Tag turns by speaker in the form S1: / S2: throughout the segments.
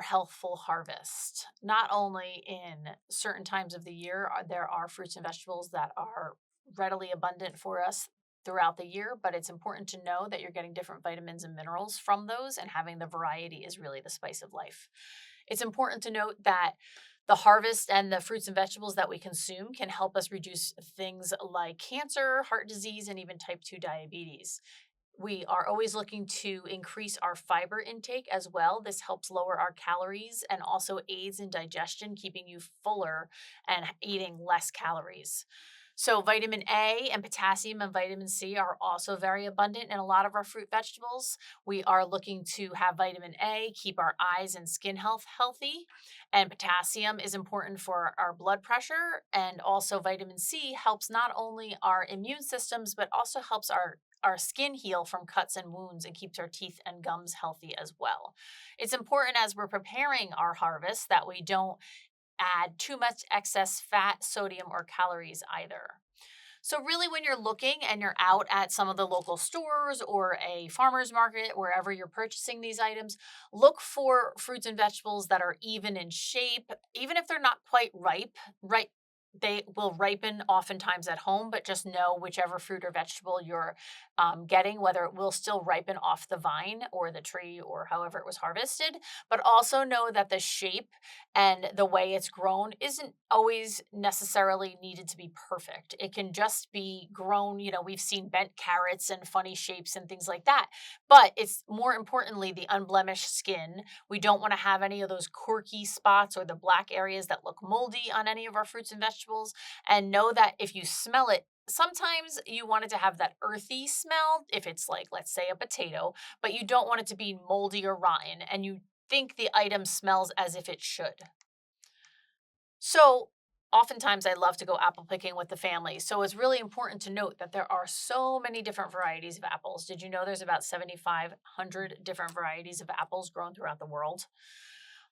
S1: our Healthful Harvest. Not only in certain times of the year there are fruits and vegetables that are readily abundant for us throughout the year, but it's important to know that you're getting different vitamins and minerals from those, and having the variety is really the spice of life. It's important to note that the harvest and the fruits and vegetables that we consume can help us reduce things like cancer, heart disease, and even type 2 diabetes. We are always looking to increase our fiber intake as well. This helps lower our calories and also aids in digestion, keeping you fuller and eating less calories. So, vitamin A and potassium and vitamin C are also very abundant in a lot of our fruit vegetables. We are looking to have vitamin A keep our eyes and skin health healthy, and potassium is important for our blood pressure. And also, vitamin C helps not only our immune systems, but also helps our skin heal from cuts and wounds and keeps our teeth and gums healthy as well. It's important as we're preparing our harvest that we don't add too much excess fat, sodium, or calories either. So, really, when you're looking and you're out at some of the local stores or a farmer's market, wherever you're purchasing these items, look for fruits and vegetables that are even in shape, even if they're not quite ripe. Right, they will ripen oftentimes at home, but just know whichever fruit or vegetable you're getting, whether it will still ripen off the vine or the tree or however it was harvested. But also know that the shape and the way it's grown isn't always necessarily needed to be perfect. It can just be grown, we've seen bent carrots and funny shapes and things like that. But it's more importantly the unblemished skin. We don't want to have any of those quirky spots or the black areas that look moldy on any of our fruits and vegetables. And know that if you smell it, sometimes you want it to have that earthy smell if it's like, let's say, a potato, but you don't want it to be moldy or rotten. And you think the item smells as if it should. So, oftentimes I love to go apple picking with the family. So, it's really important to note that there are so many different varieties of apples. Did you know there's about 7,500 different varieties of apples grown throughout the world?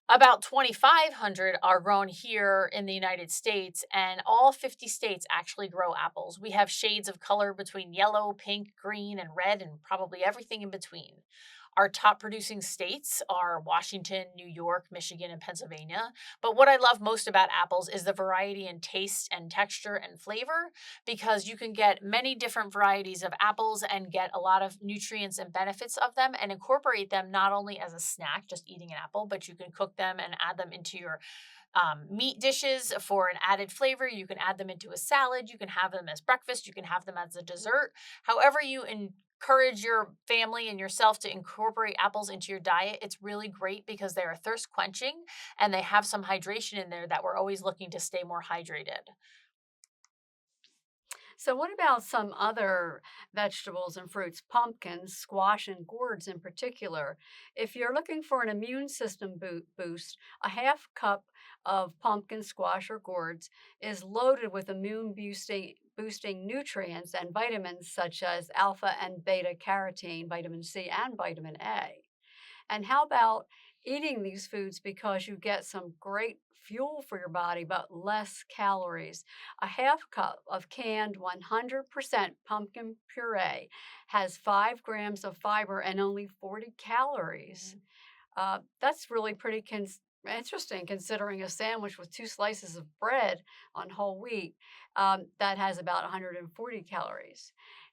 S1: About 2,500 are grown here in the United States, and all 50 states actually grow apples. We have shades of color between yellow, pink, green, and red, and probably everything in between. Our top producing states are Washington, New York, Michigan, and Pennsylvania. But what I love most about apples is the variety in taste and texture and flavor, because you can get many different varieties of apples and get a lot of nutrients and benefits of them and incorporate them not only as a snack, just eating an apple, but you can cook them and add them into your meat dishes for an added flavor. You can add them into a salad. You can have them as breakfast. You can have them as a dessert. However, you encourage your family and yourself to incorporate apples into your diet, it's really great because they are thirst quenching and they have some hydration in there that we're always looking to stay more hydrated.
S2: So, what about some other vegetables and fruits, pumpkins, squash, and gourds in particular? If you're looking for an immune system boost, a half cup of pumpkin, squash, or gourds is loaded with boosting nutrients and vitamins such as alpha and beta carotene, vitamin C, and vitamin A. And how about eating these foods because you get some great fuel for your body, but less calories? A half cup of canned 100% pumpkin puree has 5 grams of fiber and only 40 calories.
S1: Mhm.
S2: That's really pretty interesting considering a sandwich with 2 slices of bread on whole wheat that has about 140 calories.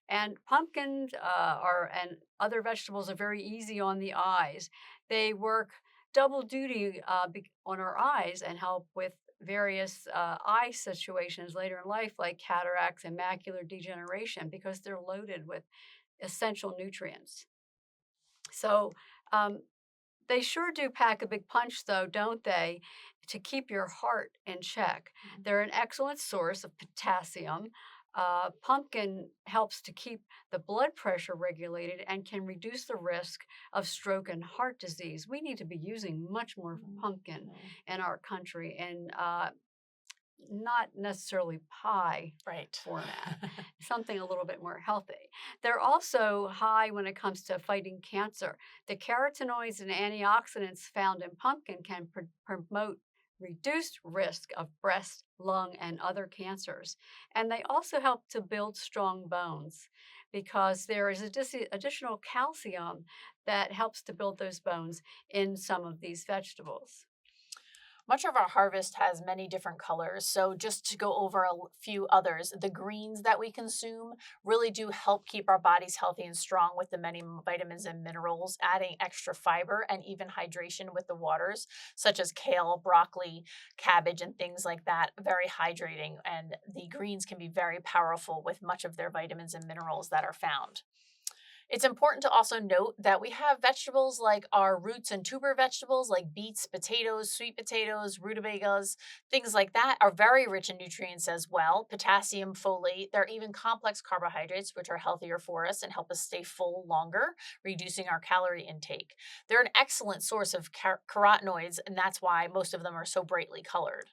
S2: And pumpkins and other vegetables are very easy on the eyes. They work double duty on our eyes and help with various eye situations later in life, like cataracts and macular degeneration, because they're loaded with essential nutrients. So, um, they sure do pack a big punch, though, don't they, to keep your heart in check. They're an excellent source of potassium. Pumpkin helps to keep the blood pressure regulated and can reduce the risk of stroke and heart disease. We need to be using much more
S1: Mhm.
S2: pumpkin
S1: Mhm.
S2: in our country, and not necessarily pie
S1: Right.
S2: format, something a little bit more healthy. They're also high when it comes to fighting cancer. The carotenoids and antioxidants found in pumpkin can promote reduced risk of breast, lung, and other cancers. And they also help to build strong bones because there is additional calcium that helps to build those bones in some of these vegetables.
S1: Much of our harvest has many different colors. So, just to go over few others, the greens that we consume really do help keep our bodies healthy and strong with the many vitamins and minerals, adding extra fiber and even hydration with the waters, such as kale, broccoli, cabbage, and things like that. Very hydrating. And the greens can be very powerful with much of their vitamins and minerals that are found. It's important to also note that we have vegetables like our roots and tuber vegetables like beets, potatoes, sweet potatoes, rutabagas, things like that are very rich in nutrients as well. Potassium, folate, there are even complex carbohydrates which are healthier for us and help us stay full longer, reducing our calorie intake. They're an excellent source of carotenoids and that's why most of them are so brightly colored.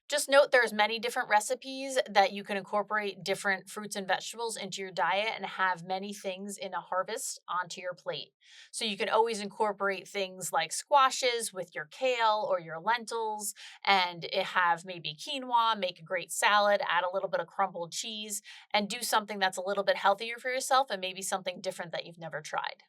S1: Just note there's many different recipes that you can incorporate different fruits and vegetables into your diet and have many things in a harvest onto your plate. So you can always incorporate things like squashes with your kale or your lentils have maybe quinoa, make a great salad, add a little bit of crumbled cheese and do something that's a little bit healthier for yourself and maybe something different that you've never tried.